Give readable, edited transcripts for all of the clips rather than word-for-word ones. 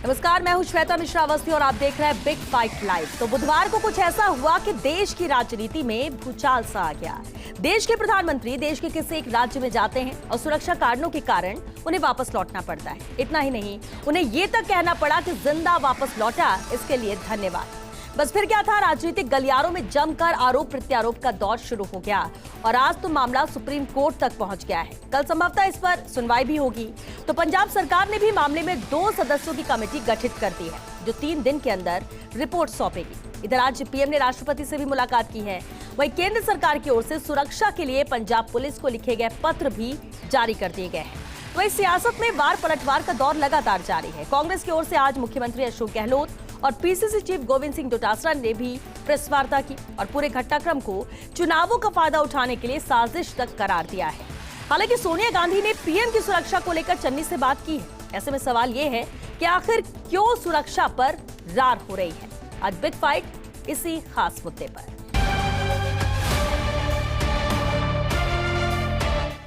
नमस्कार, मैं हूं श्वेता मिश्रा अवस्थी और आप देख रहे हैं बिग फाइट लाइव। तो बुधवार को कुछ ऐसा हुआ कि देश की राजनीति में भूचाल सा आ गया। देश के प्रधानमंत्री देश के किसी एक राज्य में जाते हैं और सुरक्षा कारणों के कारण उन्हें वापस लौटना पड़ता है। इतना ही नहीं, उन्हें ये तक कहना पड़ा कि जिंदा वापस लौटा, इसके लिए धन्यवाद। बस फिर क्या था, राजनीतिक गलियारों में जमकर आरोप प्रत्यारोप का दौर शुरू हो गया और आज तो मामला सुप्रीम कोर्ट तक पहुंच गया है। कल संभवतः इस पर सुनवाई भी होगी। तो पंजाब सरकार ने भी मामले में 2 सदस्यों की कमेटी गठित कर दी है, जो 3 दिन के अंदर रिपोर्ट सौंपेगी। इधर आज पीएम ने राष्ट्रपति से भी मुलाकात की है। वहीं केंद्र सरकार की ओर से सुरक्षा के लिए पंजाब पुलिस को लिखे गए पत्र भी जारी कर दिए गए हैं। वहीं सियासत में वार पलटवार का दौर लगातार जारी है। कांग्रेस की ओर से आज मुख्यमंत्री अशोक गहलोत और पीसीसी चीफ गोविंद सिंह डोटासरा ने भी प्रेस वार्ता की और पूरे घटनाक्रम को चुनावों का फायदा उठाने के लिए साजिश तक करार दिया है। हालांकि सोनिया गांधी ने पीएम की सुरक्षा को लेकर चन्नी से बात की है। ऐसे में सवाल ये है कि आखिर क्यों सुरक्षा पर रार हो रही है। आज बिग फाइट इसी खास मुद्दे पर।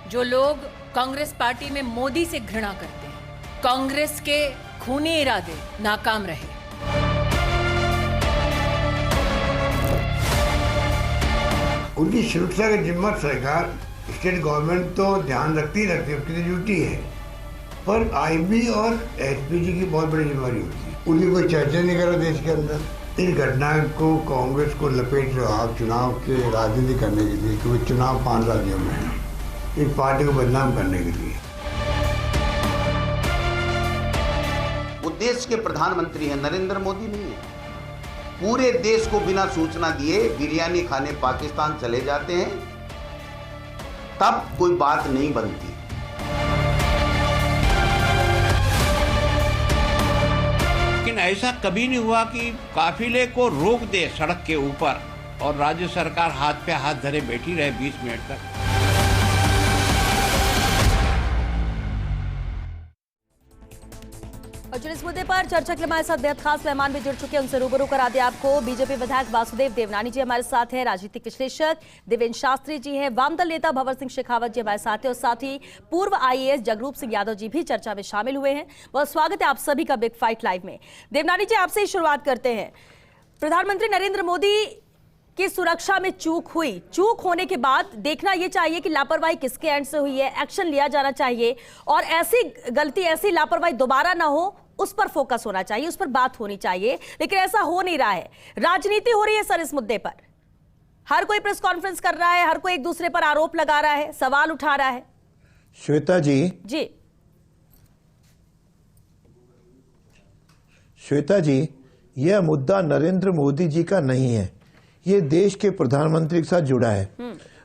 जो लोग कांग्रेस पार्टी में मोदी से घृणा करते हैं, कांग्रेस के खूनी इरादे नाकाम रहे। उनकी सुरक्षा की जिम्मा सरकार, स्टेट गवर्नमेंट तो ध्यान रखती है, उसकी ड्यूटी है, पर आईबी और एसपीजी की बहुत बड़ी जिम्मेदारी होती है। उनकी कोई चर्चा नहीं करा देश के अंदर। इस घटना को कांग्रेस को लपेट रहे हो आप चुनाव के राजनीति करने के लिए, क्योंकि चुनाव 5 राज्यों में है, इस पार्टी को बदनाम करने के लिए। वो देश के प्रधानमंत्री हैं, नरेंद्र मोदी नहीं है। पूरे देश को बिना सूचना दिए बिरयानी खाने पाकिस्तान चले जाते हैं, तब कोई बात नहीं बनती। लेकिन ऐसा कभी नहीं हुआ कि काफिले को रोक दे सड़क के ऊपर और राज्य सरकार हाथ पे हाथ धरे बैठी रहे 20 मिनट तक। और इस मुद्दे पर चर्चा के लिए हमारे साथ बेहद खास मेहमान भी जुड़ चुके हैं, उनसे रूबरू करा दिया आपको। बीजेपी विधायक वासुदेव देवनानी जी हमारे साथ हैं, राजनीतिक विश्लेषक देवेंद्र शास्त्री जी हैं, वामदल नेता भंवर सिंह शेखावत जी हमारे साथ हैं और साथ ही पूर्व आईएएस जगरूप सिंह यादव जी भी चर्चा में शामिल हुए हैं। बहुत स्वागत है आप सभी का बिग फाइट लाइव में। देवनानी जी, आपसे ही शुरुआत करते हैं। प्रधानमंत्री नरेंद्र मोदी की सुरक्षा में चूक हुई, चूक होने के बाद देखना यह चाहिए कि लापरवाही किसके एंड से हुई है, एक्शन लिया जाना चाहिए और ऐसी गलती, ऐसी लापरवाही दोबारा ना हो, उस पर फोकस होना चाहिए, उस पर बात होनी चाहिए। लेकिन ऐसा हो नहीं रहा है। राजनीति हो रही है सर इस मुद्दे पर। हर कोई प्रेस कॉन्फ्रेंस कर रहा है, हर कोई एक दूसरे पर आरोप लगा रहा है, सवाल उठा रहा है। श्वेता जी, श्वेता जी, यह मुद्दा नरेंद्र मोदी जी का नहीं है, ये देश के प्रधानमंत्री के साथ जुड़ा है।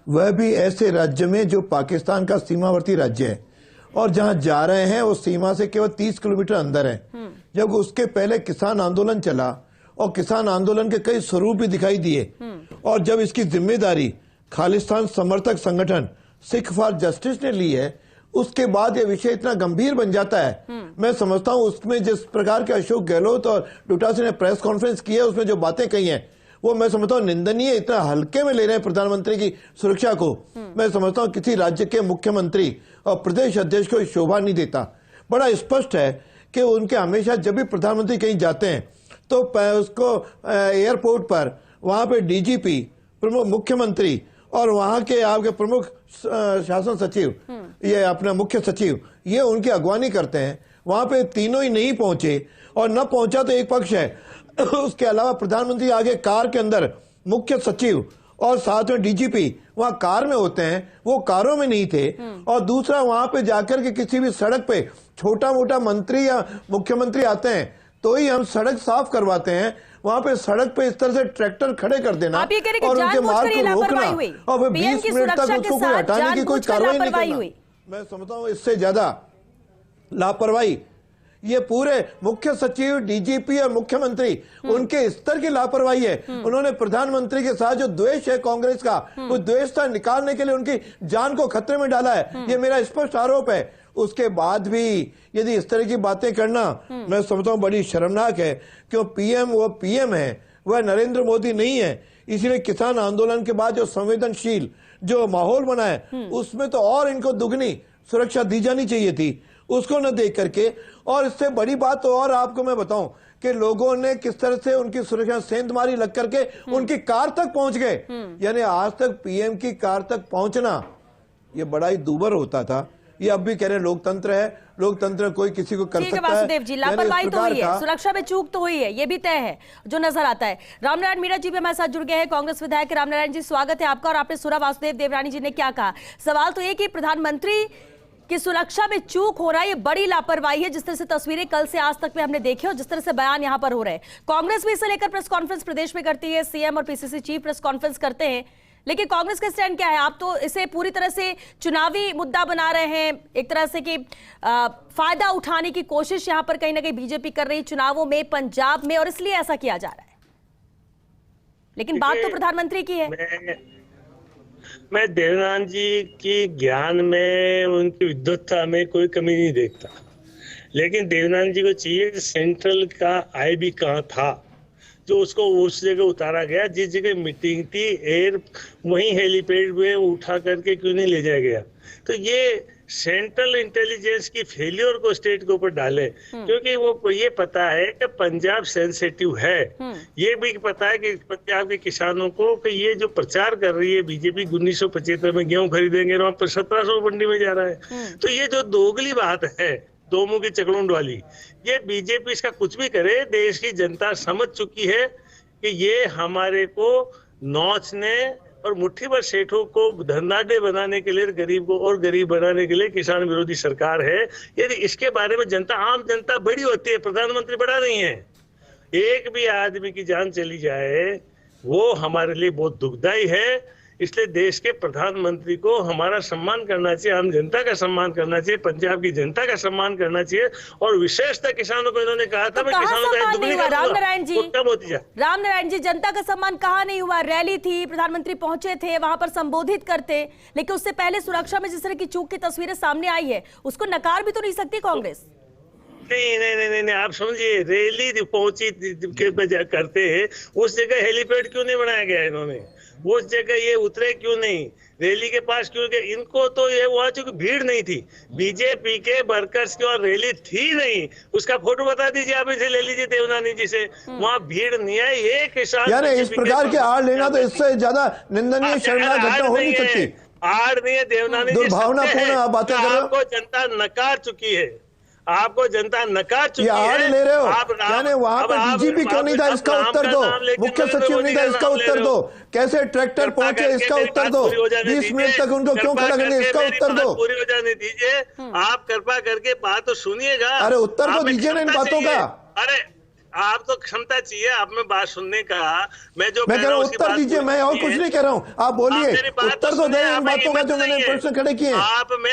वह भी ऐसे राज्य में जो पाकिस्तान का सीमावर्ती राज्य है और जहां जा रहे हैं वो सीमा से केवल 30 किलोमीटर अंदर है। जब उसके पहले किसान आंदोलन चला और किसान आंदोलन के कई स्वरूप भी दिखाई दिए और जब इसकी जिम्मेदारी खालिस्तान समर्थक संगठन सिख फॉर जस्टिस ने ली है, उसके बाद यह विषय इतना गंभीर बन जाता है। मैं समझता हूं उसमें जिस प्रकार के अशोक गहलोत और डोटासरा ने प्रेस कॉन्फ्रेंस की है, उसमें जो बातें कही हैं वो मैं समझता हूँ निंदनीय। इतना हल्के में ले रहे हैं प्रधानमंत्री की सुरक्षा को। मैं समझता हूँ किसी राज्य के मुख्यमंत्री और प्रदेश अध्यक्ष को शोभा नहीं देता। बड़ा स्पष्ट है कि उनके हमेशा जब भी प्रधानमंत्री कहीं जाते हैं तो उसको एयरपोर्ट पर वहां पे डीजीपी, प्रमुख मुख्यमंत्री और वहां के आपके प्रमुख शासन सचिव, ये अपना मुख्य सचिव, ये उनकी अगवानी करते हैं। वहां पे तीनों ही नहीं पहुंचे और न पहुंचा तो एक पक्ष है, उसके अलावा प्रधानमंत्री आगे कार के अंदर मुख्य सचिव और साथ में डीजीपी वहां कार में होते हैं, वो कारों में नहीं थे। और दूसरा, वहां पे जाकर के किसी भी सड़क पे छोटा मोटा मंत्री या मुख्यमंत्री आते हैं तो ही हम सड़क साफ करवाते हैं। वहां पे सड़क पे इस तरह से ट्रैक्टर खड़े कर देना और उनके मार्ग को रोकना और फिर 20 मिनट तक उसको कोई हटाने की कोई कार्रवाई नहीं करना, मैं समझता हूँ इससे ज्यादा लापरवाही ये पूरे मुख्य सचिव, डीजीपी और मुख्यमंत्री उनके स्तर की लापरवाही है। उन्होंने प्रधानमंत्री के साथ जो द्वेष है कांग्रेस का, वो द्वेषता निकालने के लिए उनकी जान को खतरे में डाला है। ये मेरा स्पष्ट आरोप है। उसके बाद भी यदि इस तरह की बातें करना मैं समझता हूँ बड़ी शर्मनाक है, क्यों पीएम वो पीएम है, वह नरेंद्र मोदी नहीं है। इसीलिए किसान आंदोलन के बाद जो संवेदनशील जो माहौल बना है उसमें तो और इनको दुगनी सुरक्षा दी जानी चाहिए थी। उसको न देख करके, और इससे बड़ी बात तो और आपको मैं बताऊं कि लोगों ने किस तरह से उनकी सुरक्षा सेंधमारी लग करके उनकी कार तक पहुंच गए। यानी आज तक पीएम की कार तक पहुंचना ये बड़ा ही दूभर होता था। ये अब भी कह रहे हैं लोकतंत्र है, लोकतंत्र में कोई किसी को कर ठीक है सकता है। वासुदेव जी, लापरवाही तो हुई है, सुरक्षा में चूक तो हुई है, ये भी तय है जो नजर आता है। रामनारायण मीणा जी भी हमारे साथ जुड़ गए हैं, कांग्रेस विधायक। रामनारायण जी, स्वागत है आपका। और आपने सुना वासुदेव देवरानी जी ने क्या कहा। सवाल तो ये कि प्रधानमंत्री की सुरक्षा में चूक हो रहा है, ये बड़ी लापरवाही है। जिस तरह से तस्वीरें कल से आज तक में हमने देखी और जिस तरह से बयान यहां पर हो रहे हैं, कांग्रेस भी इसे लेकर प्रेस कॉन्फ्रेंस प्रदेश में करती है, सीएम और पीसीसी चीफ प्रेस कॉन्फ्रेंस करते हैं, लेकिन कांग्रेस का स्टैंड क्या है? आप तो इसे पूरी तरह से चुनावी मुद्दा बना रहे हैं, एक तरह से कि फायदा उठाने की कोशिश यहां पर कहीं ना कहीं बीजेपी कर रही है चुनावों में, पंजाब में, और इसलिए ऐसा किया जा रहा है। लेकिन बात तो प्रधानमंत्री की है। मैं देवनारायण जी की ज्ञान में, उनकी विद्वत्ता में कोई कमी नहीं देखता, लेकिन देवनारायण जी को चाहिए कि सेंट्रल का आईबी कहाँ था, जो उसको उस जगह उतारा गया, जिस जगह मीटिंग थी एयर, वहीं हेलीपैड में उठा करके क्यों नहीं ले जाया गया। तो ये सेंट्रल इंटेलिजेंस की फेलियर को स्टेट के ऊपर डाले, क्योंकि वो ये पता है कि पंजाब सेंसिटिव है। ये भी पता है कि पंजाब के किसानों को कि ये जो प्रचार कर रही है बीजेपी 1975 में गेहूं खरीदेंगे, वहां पर 1700 मंडी में जा रहा है। तो ये जो दोगली बात है, दो मुंह की चकलुंड वाली, ये बीजेपी इसका कुछ भी करे, देश की जनता समझ चुकी है कि ये हमारे को नोचने और मुट्ठी भर सेठों को धंधाडे बनाने के लिए, गरीब को और गरीब बनाने के लिए किसान विरोधी सरकार है। यदि इसके बारे में जनता, आम जनता बड़ी होती है, प्रधानमंत्री बड़ा नहीं है। एक भी आदमी की जान चली जाए वो हमारे लिए बहुत दुखदाई है। इसलिए देश के प्रधानमंत्री को हमारा सम्मान करना चाहिए, आम जनता का सम्मान करना चाहिए, पंजाब की जनता का सम्मान करना चाहिए, और विशेषतः किसानों को इन्होंने कहा था, मैं किसानों का दुगनी कर दूंगा। रामनारायण जी, कम होती जा। रामनारायण जी, जनता का सम्मान कहाँ नहीं हुआ? रैली थी, प्रधानमंत्री पहुंचे थे, वहां पर संबोधित करते, लेकिन उससे पहले सुरक्षा में जिस तरह की चूक की तस्वीरें सामने आई है, उसको नकार भी तो नहीं सकती कांग्रेस। नहीं नहीं नहीं नहीं, आप समझिए, रैली पहुंची करते हैं, उस जगह हेलीपैड क्यों नहीं बनाया गया इन्होंने? उस जगह ये उतरे क्यों नहीं? रैली के पास क्यों गए? इनको तो ये वहां चूंकि भीड़ नहीं थी, बीजेपी के वर्कर्स की और रैली थी नहीं, उसका फोटो बता दीजिए, आप इसे ले लीजिए देवनानी जी से, वहां भीड़ नहीं है। ये किसान यानी इस प्रकार के आड़ लेना तो इससे ज्यादा निंदनीय शर्मनाक घटना हो नहीं सकती। आड़ नहीं है देवनानी जी, दुर्भावनापूर्ण बातें कर रहे हो। आपको जनता नकार चुकी है, आपको जनता नकार चुकी है। आड़ ले रहे हो, यानी वहां पर डीजीपी क्यों नहीं था, इसका उत्तर दो। मुख्य सचिव नहीं था, इसका उत्तर दो। कैसे ट्रैक्टर पहुंचे, इसका उत्तर दो। 20 मिनट तक उनको क्यों खड़ा करने, इसका उत्तर दो। पूरी हो जाने दीजिए, आप कृपा करके बात तो सुनिएगा। अरे उत्तर तो दीजिए ना इन बातों का। अरे आप तो क्षमता चाहिए आप में बात सुनने का। मैं कह रहा हूँ उत्तर दीजिए, मैं और कुछ नहीं कह रहा हूँ, आप बोलिए, उत्तर तो दें इन बातों का जो मैंने प्रश्न खड़े किए। आप में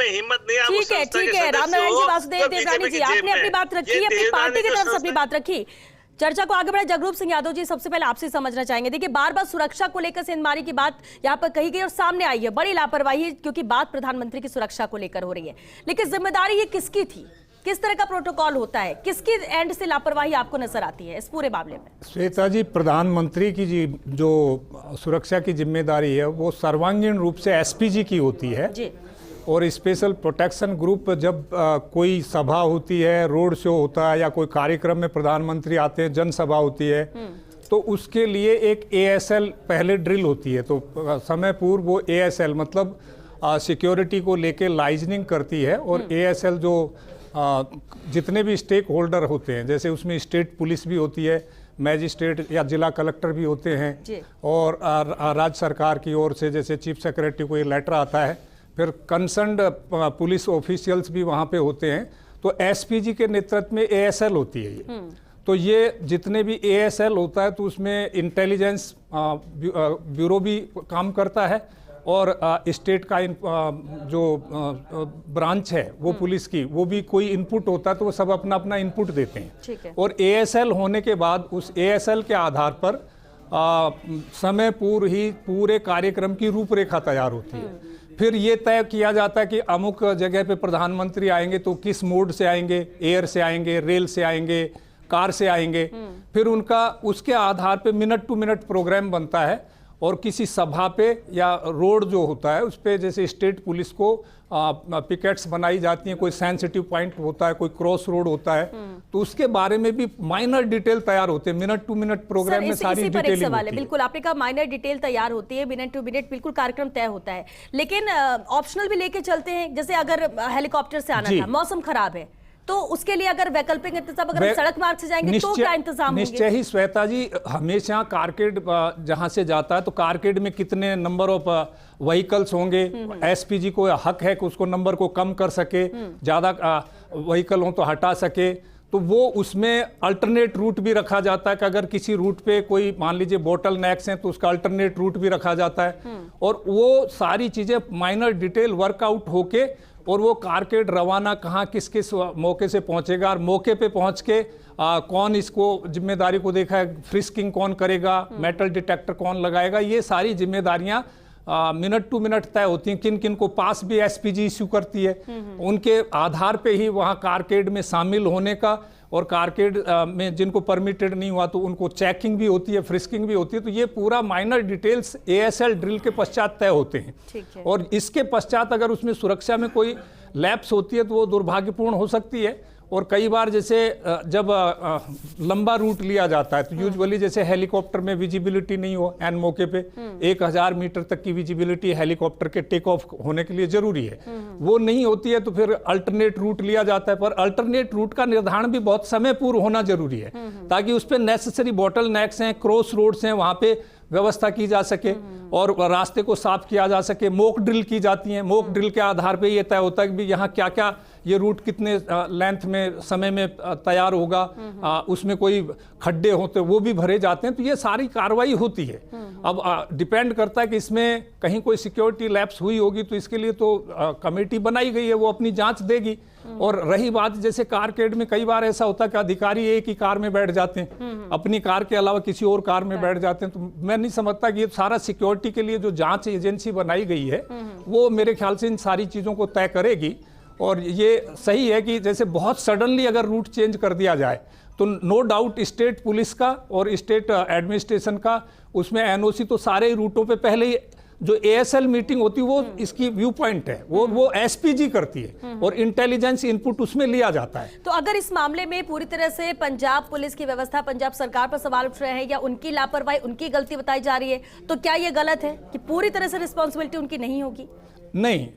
हिम्मत नहीं। ठीक है ठीक है, रामनारायण जी, वासुदेव देवरानी जी, आपने अपनी बात रखी, अपनी पार्टी की तरफ से अपनी बात रखी। चर्चा को आगे बढ़े। जगरूप सिंह यादव जी, सबसे पहले आपसे समझना चाहेंगे, देखिए बार बार सुरक्षा को लेकर सेंधमारी की बात यहाँ पर कही गई और सामने आई है, बड़ी लापरवाही है, क्योंकि बात प्रधानमंत्री की सुरक्षा को लेकर हो रही है, लेकिन जिम्मेदारी ये किसकी थी? किस तरह का प्रोटोकॉल होता है? किसकी एंड से लापरवाही आपको नजर आती है इस पूरे मामले में? श्वेता जी, प्रधानमंत्री की जो सुरक्षा की जिम्मेदारी है वो सर्वांगीण रूप से एसपीजी की होती है जी। और स्पेशल प्रोटेक्शन ग्रुप जब कोई सभा होती है, रोड शो होता है या कोई कार्यक्रम में प्रधानमंत्री आते हैं, जनसभा होती है, तो उसके लिए एक ASL पहले ड्रिल होती है। तो समय पूर्व वो ASL मतलब सिक्योरिटी को लेके लाइजनिंग करती है, और ASL जो जितने भी स्टेक होल्डर होते हैं, जैसे उसमें स्टेट पुलिस भी होती है, मैजिस्ट्रेट या जिला कलेक्टर भी होते हैं, और राज्य सरकार की ओर से जैसे चीफ सेक्रेटरी को ये लेटर आता है, फिर कंसर्न्ड पुलिस ऑफिशियल्स भी वहाँ पे होते हैं। तो एसपीजी के नेतृत्व में ASL होती है ये। तो ये जितने भी ASL होता है तो उसमें इंटेलिजेंस ब्यूरो भी काम करता है, और स्टेट का जो ब्रांच है वो पुलिस की, वो भी कोई इनपुट होता है तो वो सब अपना अपना इनपुट देते हैं। और ASL होने के बाद उस ASL के आधार पर समय पूर्व ही पूरे कार्यक्रम की रूपरेखा तैयार होती है। फिर ये तय किया जाता है कि अमुक जगह पे प्रधानमंत्री आएंगे तो किस मोड से आएंगे, एयर से आएंगे, रेल से आएंगे, कार से आएंगे। फिर उनका उसके आधार पे मिनट टू मिनट प्रोग्राम बनता है, और किसी सभा पे या रोड जो होता है उस पे जैसे स्टेट पुलिस को पिकेट्स बनाई जाती हैं, कोई सेंसिटिव पॉइंट होता है, कोई क्रॉस रोड होता है, तो उसके बारे में भी माइनर डिटेल तैयार होते हैं। मिनट टू मिनट प्रोग्राम में सारी डिटेलिंग होती है। बिल्कुल आपने कहा माइनर डिटेल तैयार होती है, मिनट टू मिनट बिल्कुल कार्यक्रम तय होता है, लेकिन ऑप्शनल भी लेके चलते हैं। जैसे अगर हेलीकॉप्टर से आना था, मौसम खराब है, तो उसके लिए अगर वैकल्पिक इंतजाम, अगर हम सड़क मार्ग से जाएंगे तो क्या इंतजाम होंगे? निश्चय ही श्वेता जी, हमेशा कारकेड जहां से जाता है तो कारकेड में कितने नंबर ऑफ व्हीकल्स होंगे, एसपीजी को हक है कि उसको नंबर को कम कर सके, ज्यादा व्हीकल हो तो हटा सके, तो वो उसमें अल्टरनेट रूट भी रखा जाता है कि अगर किसी रूट पे कोई मान लीजिए बोटल नेक्स हैं तो उसका अल्टरनेट रूट भी रखा जाता है। और वो सारी चीजें माइनर डिटेल वर्कआउट होके और वो कारकेड रवाना कहाँ किस किस मौके से पहुंचेगा, और मौके पे पहुंच के कौन इसको जिम्मेदारी को देखा है, फ्रिस्किंग कौन करेगा, मेटल डिटेक्टर कौन लगाएगा, ये सारी जिम्मेदारियां मिनट टू मिनट तय होती हैं। किन किन को पास भी एसपीजी इश्यू करती है, उनके आधार पे ही वहाँ कारकेड में शामिल होने का, और कारकेड में जिनको परमिटेड नहीं हुआ तो उनको चेकिंग भी होती है, फ्रिस्किंग भी होती है। तो ये पूरा माइनर डिटेल्स एएसएल ड्रिल के पश्चात तय होते हैं। और इसके पश्चात अगर उसमें सुरक्षा में कोई लैप्स होती है तो वो दुर्भाग्यपूर्ण हो सकती है। और कई बार जैसे जब लंबा रूट लिया जाता है तो यूजुअली जैसे हेलीकॉप्टर में विजिबिलिटी नहीं हो, एन मौके पे 1000 मीटर तक की विजिबिलिटी हेलीकॉप्टर के टेक ऑफ होने के लिए जरूरी है, वो नहीं होती है तो फिर अल्टरनेट रूट लिया जाता है। पर अल्टरनेट रूट का निर्धारण भी बहुत समय पूर्व होना जरूरी है ताकि उस पर नेसेसरी बॉटल नेक्स हैं, क्रॉस रोड्स हैं, वहां पे व्यवस्था की जा सके और रास्ते को साफ किया जा सके। मॉक ड्रिल की जाती हैं, मॉक ड्रिल के आधार पे ये तय होता है कि भी यहाँ क्या क्या ये रूट कितने लेंथ में समय में तैयार होगा, उसमें कोई खड्डे होते वो भी भरे जाते हैं। तो ये सारी कार्रवाई होती है। अब डिपेंड करता है कि इसमें कहीं कोई सिक्योरिटी लैप्स हुई होगी तो इसके लिए तो कमेटी बनाई गई है, वो अपनी जांच देगी। और रही बात जैसे कारकेड में कई बार ऐसा होता है कि अधिकारी एक ही कार में बैठ जाते हैं, अपनी कार के अलावा किसी और कार में बैठ जाते हैं। तो मैं नहीं समझता कि ये सारा सिक्योरिटी के लिए जो जांच एजेंसी बनाई गई है वो मेरे ख्याल से इन सारी चीज़ों को तय करेगी। और ये सही है कि जैसे बहुत सडनली अगर रूट चेंज कर दिया जाए तो नो डाउट स्टेट पुलिस का और स्टेट एडमिनिस्ट्रेशन का उसमें एनओसी तो सारे रूटों पे पहले ही जो एएसएल मीटिंग होती है वो इसकी व्यू पॉइंट है, वो एसपीजी करती है और इंटेलिजेंस इनपुट उसमें लिया जाता है। तो अगर इस मामले में पूरी तरह से पंजाब पुलिस की व्यवस्था, पंजाब सरकार पर सवाल उठ रहे हैं या उनकी लापरवाही, उनकी गलती बताई जा रही है, तो क्या ये गलत है कि पूरी तरह से रिस्पॉन्सिबिलिटी उनकी नहीं होगी? नहीं,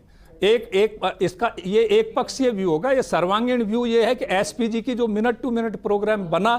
इसका ये एक पक्षीय व्यू होगा। ये सर्वांगीण व्यू ये है कि एसपीजी की जो मिनट टू मिनट प्रोग्राम बना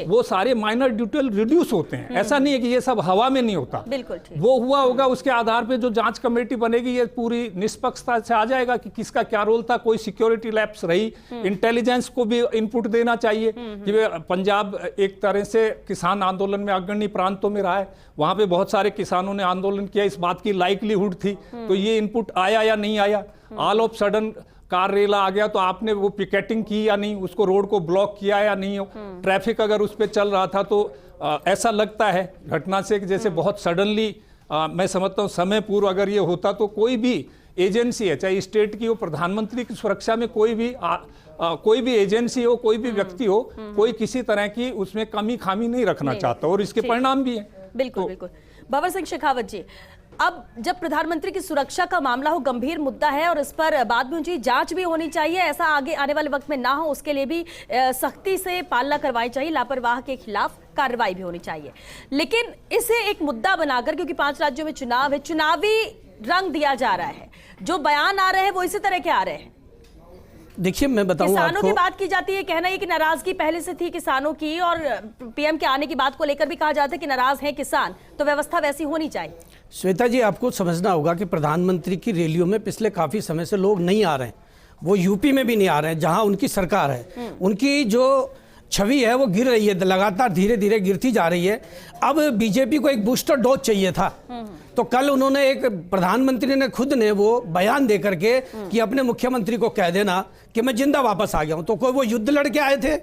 वो सारे माइनर डिटेल रिड्यूस होते हैं। ऐसा नहीं है कि ये सब हवा में नहीं होता, बिल्कुल वो हुआ होगा। उसके आधार पे जो जांच कमेटी बनेगी ये पूरी निष्पक्षता से आ जाएगा कि किसका क्या रोल था, कोई सिक्योरिटी लैप्स रही, इंटेलिजेंस को भी इनपुट देना चाहिए कि पंजाब एक तरह से किसान आंदोलन में अग्रणी प्रांतों में रहा है, वहां पे बहुत सारे किसानों ने आंदोलन किया, इस बात की लाइकलीहुड थी, तो ये इनपुट आया या नहीं आया। ऑल ऑफ सडन कार रेला आ गया तो आपने वो पिकेटिंग की या नहीं, उसको रोड को ब्लॉक किया या नहीं, ट्रैफिक अगर उस पर चल रहा था तो ऐसा लगता है घटना से कि जैसे बहुत सडनली मैं समझता हूँ समय पूर्व अगर ये होता तो कोई भी एजेंसी है, चाहे स्टेट की हो, प्रधानमंत्री की सुरक्षा में कोई भी एजेंसी हो, कोई भी व्यक्ति हो, कोई किसी तरह की उसमें कमी खामी नहीं रखना चाहता और इसके परिणाम भी है। बिल्कुल बिल्कुल। बाबर सिंह शेखावत जी, अब जब प्रधानमंत्री की सुरक्षा का मामला हो, गंभीर मुद्दा है और इस पर बाद में उनकी जांच भी होनी चाहिए, ऐसा आगे आने वाले वक्त में ना हो उसके लिए भी सख्ती से पालना करवाई चाहिए, लापरवाह के खिलाफ कार्रवाई भी होनी चाहिए। लेकिन इसे एक मुद्दा बनाकर, क्योंकि 5 राज्यों में चुनाव है, चुनावी रंग दिया जा रहा है, जो बयान आ रहे हैं वो इसी तरह के आ रहे हैं। देखिए मैं बताऊं आपको, किसानों की बात की जाती है, कहना ये कि नाराजगी पहले से थी किसानों की, और पीएम के आने की बात को लेकर भी कहा जाता है कि नाराज हैं किसान, तो व्यवस्था वैसी होनी चाहिए। श्वेता जी, आपको समझना होगा कि प्रधानमंत्री की रैलियों में पिछले काफी समय से लोग नहीं आ रहे हैं, वो यूपी में भी नहीं आ रहे हैं जहां उनकी सरकार है। उनकी जो छवि है वो गिर रही है, लगातार धीरे धीरे गिरती जा रही है। अब बीजेपी को एक बूस्टर डोज चाहिए था, तो कल उन्होंने एक प्रधानमंत्री ने खुद ने वो बयान दे करके कि अपने मुख्यमंत्री को कह देना कि मैं जिंदा वापस आ गया हूं। तो कोई वो युद्ध लड़के आए थे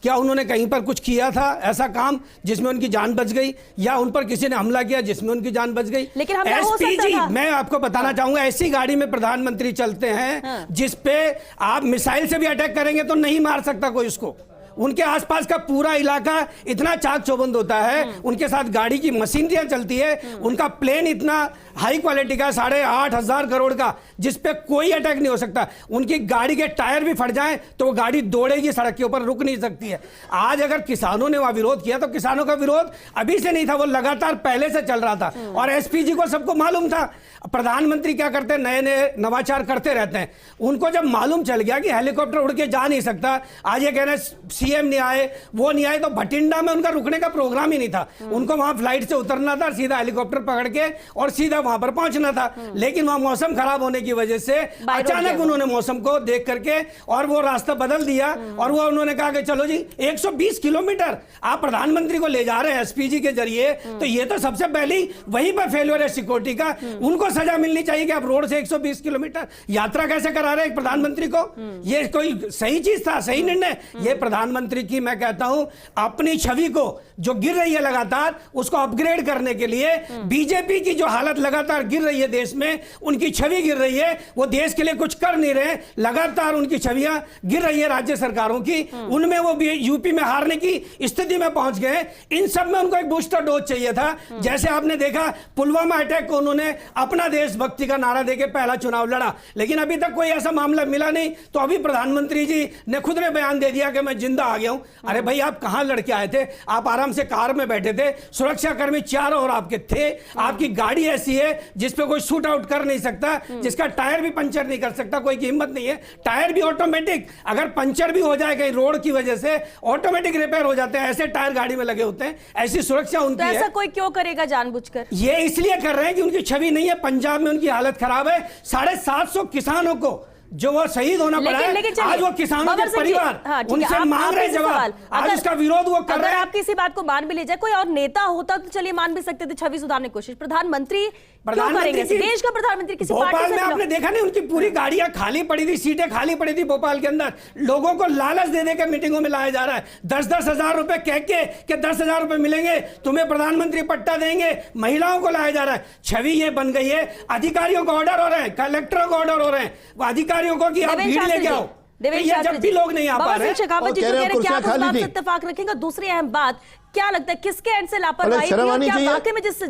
क्या? उन्होंने कहीं पर कुछ किया था ऐसा काम जिसमें उनकी जान बच गई, या उन पर किसी ने हमला किया जिसमें उनकी जान बच गई? लेकिन एसपीजी, मैं आपको बताना चाहूंगा, ऐसी गाड़ी में प्रधानमंत्री चलते हैं जिसपे आप मिसाइल से भी अटैक करेंगे तो नहीं मार सकता कोई उसको। उनके आसपास का पूरा इलाका इतना चाक चौबंद होता है, उनके साथ गाड़ी की मशीनरियां चलती है, उनका प्लेन इतना हाई क्वालिटी का 8,500 करोड़ का, जिस पे कोई अटैक नहीं हो सकता। उनकी गाड़ी के टायर भी फट जाएं तो वो गाड़ी दौड़ेगी, सड़क के ऊपर रुक नहीं सकती है। आज अगर किसानों ने वहां विरोध किया तो किसानों का विरोध अभी से नहीं था, वो लगातार पहले से चल रहा था और एसपीजी को सबको मालूम था। प्रधानमंत्री क्या करते हैं, नए नए नवाचार करते रहते हैं। उनको जब मालूम चल गया कि हेलीकॉप्टर उड़ के जा नहीं सकता, आज ये कह रहे हैं सीएम नहीं आए, वो नहीं आए, तो भटिंडा में उनका रुकने का प्रोग्राम ही नहीं था। उनको वहां फ्लाइट से उतरना था, सीधा हेलीकॉप्टर पकड़ के और सीधा वहां पर पहुंचना था। लेकिन वहां मौसम खराब होने की वजह से अचानक उन्होंने मौसम को देख करके और वो रास्ता बदल दिया और वो उन्होंने कहा कि चलो जी 120 किलोमीटर आप प्रधानमंत्री को ले जा रहे हैं एसपीजी के जरिए, तो ये तो सबसे पहले वहीं पर फेलियर है सिक्योरिटी का। उनको सजा मिलनी चाहिए कि आप रोड से 120 किलोमीटर यात्रा कैसे करा रहे हैं प्रधानमंत्री को। ये कोई सही चीज था, सही निर्णय? ये प्रधानमंत्री की मैं कहता हूं अपनी छवि को जो गिर रही है लगातार, उसको अपग्रेड करने के लिए बीजेपी की जो हालत लगातार गिर रही है देश में, उनकी छवि गिर रही है, वो देश के लिए कुछ कर नहीं रहे, लगातार उनकी छवियां गिर रही है राज्य सरकारों की, उनमें वो भी यूपी में हारने की स्थिति में पहुंच गए। इन सब में उनको एक बूस्टर डोज चाहिए था। जैसे आपने देखा पुलवामा अटैक को उन्होंने अपना देशभक्ति का नारा देके पहला चुनाव लड़ा, लेकिन अभी तक कोई ऐसा मामला मिला नहीं। तो अभी प्रधानमंत्री जी ने खुद ने बयान दे दिया कि मैं जिंदा आ गया हूं। अरे भाई आप कहां लड़के आए थे? आप आराम से कार में बैठे थे, सुरक्षाकर्मी 4 और आपके थे, आपकी गाड़ी ऐसी है जिसपे कोई शूट आउट कर नहीं सकता, जिसका टायर भी पंचर नहीं कर सकता, कोई की हिम्मत नहीं है। टायर भी ऑटोमेटिक, अगर पंचर भी हो जाए कहीं रोड की वजह से ऑटोमेटिक रिपेयर हो जाते हैं, ऐसे टायर गाड़ी में लगे होते हैं। ऐसी सुरक्षा उनकी है। ऐसा कोई क्यों करेगा जानबूझकर? ये इसलिए कर रहे हैं कि उनकी छवि नहीं है। पंजाब में उनकी हालत खराब है। 750 किसानों को जो वो शहीद होना पड़ा है, आज वो किसानों के परिवार उनसे मांग रहे जवाब, आज उसका विरोध वो कर रहे हैं। आप किसी बात को मान भी ले जाए, कोई और नेता होता तो चलिए मान भी सकते थे छवि सुधारने की कोशिश, प्रधानमंत्री क्यों करेंगे? देश का प्रधानमंत्री किसी भोपाल में आपने देखा नहीं, उनकी पूरी गाड़ियां खाली पड़ी थी, सीटें खाली पड़ी थी भोपाल के अंदर। लोगों को लालच दे के मीटिंगों में लाया जा रहा है, 10-10 हजार रुपए कह के 10 हजार रुपए मिलेंगे, तुम्हें प्रधानमंत्री पट्टा देंगे, महिलाओं को लाया जा रहा है। छवि ये बन गई है। अधिकारियों को ऑर्डर हो रहे हैं, कलेक्टरों को ऑर्डर हो रहे हैं अधिकारियों को कि आप भीड़ लेके आओ। ये जब भी लोग नहीं आ पा रहे हैं, शेखावत जी जो कह रहे हैं क्या आप उस बात से इत्तेफाक रखेंगे? दूसरी अहम बात, क्या लगता है किसके एंड से लापरवाही थी और क्या वाकई में जिस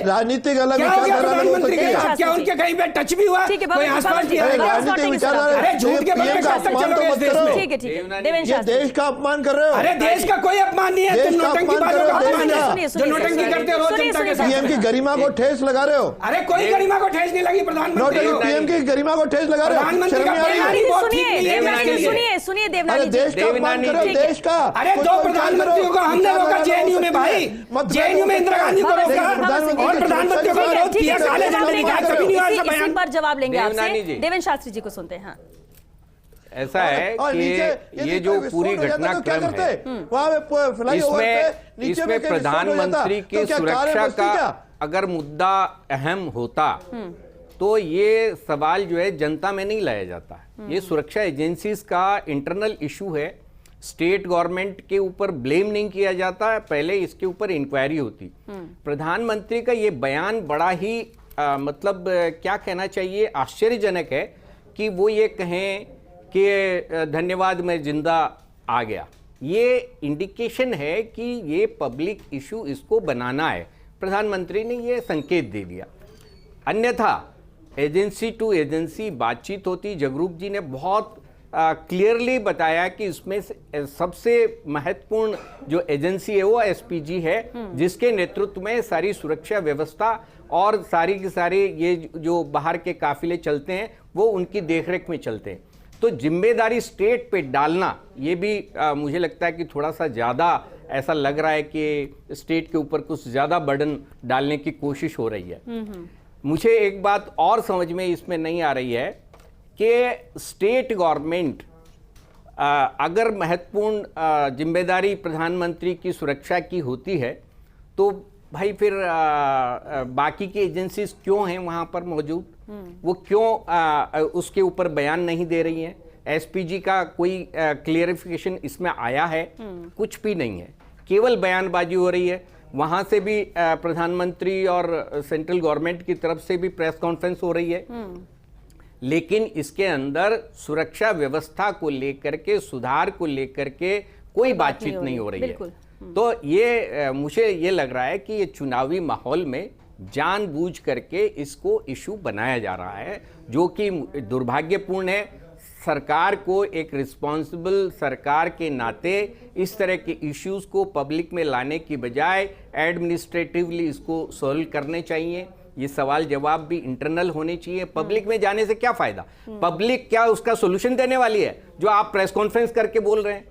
राजनीतिक अलग क्या उनके कहीं पे टच भी हुआ? कोई आसपास किया? अरे झूठ के बल पे कब तक चलोगे इस देश में? ठीक है, ठीक है। देवेंद्र ये देश का अपमान कर रहे हो। अरे देश का कोई अपमान नहीं है, तुम नौटंकी बाजों का अपमान है जो नौटंकी करते हो रोज जनता के साथ। पीएम की गरिमा को ठेस लगा रहे हो। अरे कोई गरिमा को ठेस नहीं लगी प्रधानमंत्री को। पीएम की गरिमा को ठेस लगा रहे हो। प्रधानमंत्री का सुनिए देवनानी जी, देश का अपमान कर रहे हो, देश का। अरे दो प्रधानमंत्रियों को हमने रोका जेएनयू में भाई, जेएनयू में इंदिरा गांधी को रोका और प्रधानमंत्री को विरोध किया। काले झंडे निकाले, कभी नहीं हुआ ऐसा बयान। पर जवाब लेंगे आपसे। देवेंद्र शास्त्री जी को सुनते हैं। ऐसा है कि ये जो पूरी घटनाक्रम है, इसमें प्रधानमंत्री की सुरक्षा का अगर मुद्दा अहम होता तो ये सवाल जो है जनता में नहीं लाया जाता। ये सुरक्षा एजेंसीज का इंटरनल इशू है, स्टेट गवर्नमेंट के ऊपर ब्लेम नहीं किया जाता, पहले इसके ऊपर इंक्वायरी होती। प्रधानमंत्री का ये बयान बड़ा ही मतलब क्या कहना चाहिए, आश्चर्यजनक है कि वो ये कहें कि धन्यवाद मैं जिंदा आ गया। ये इंडिकेशन है कि ये पब्लिक इशू इसको बनाना है। प्रधानमंत्री ने ये संकेत दे दिया, अन्यथा एजेंसी टू एजेंसी बातचीत होती। जगरूप जी ने बहुत क्लियरली बताया कि इसमें सबसे महत्वपूर्ण जो एजेंसी है वो एसपीजी है, जिसके नेतृत्व में सारी सुरक्षा व्यवस्था और सारी की सारी ये जो बाहर के काफिले चलते हैं वो उनकी देखरेख में चलते हैं। तो जिम्मेदारी स्टेट पे डालना ये भी मुझे लगता है कि थोड़ा सा ज़्यादा ऐसा लग रहा है कि स्टेट के ऊपर कुछ ज़्यादा बर्डन डालने की कोशिश हो रही है। मुझे एक बात और समझ में इसमें नहीं आ रही है कि स्टेट गवर्नमेंट अगर महत्वपूर्ण जिम्मेदारी प्रधानमंत्री की सुरक्षा की होती है तो भाई फिर बाकी की एजेंसीज क्यों हैं वहाँ पर मौजूद? वो क्यों उसके ऊपर बयान नहीं दे रही हैं? एसपीजी का कोई क्लियरिफिकेशन इसमें आया है? कुछ भी नहीं है, केवल बयानबाजी हो रही है। वहाँ से भी प्रधानमंत्री और सेंट्रल गवर्नमेंट की तरफ से भी प्रेस कॉन्फ्रेंस हो रही है, लेकिन इसके अंदर सुरक्षा व्यवस्था को लेकर के, सुधार को लेकर के कोई बातचीत नहीं हो रही है। तो ये मुझे ये लग रहा है कि ये चुनावी माहौल में जानबूझ करके इसको इशू बनाया जा रहा है, जो कि दुर्भाग्यपूर्ण है। सरकार को एक रिस्पॉन्सिबल सरकार के नाते इस तरह के इश्यूज को पब्लिक में लाने की बजाय एडमिनिस्ट्रेटिवली इसको सॉल्व करने चाहिए। ये सवाल जवाब भी इंटरनल होने चाहिए। पब्लिक में जाने से क्या फायदा? पब्लिक क्या उसका सॉल्यूशन देने वाली है जो आप प्रेस कॉन्फ्रेंस करके बोल रहे हैं?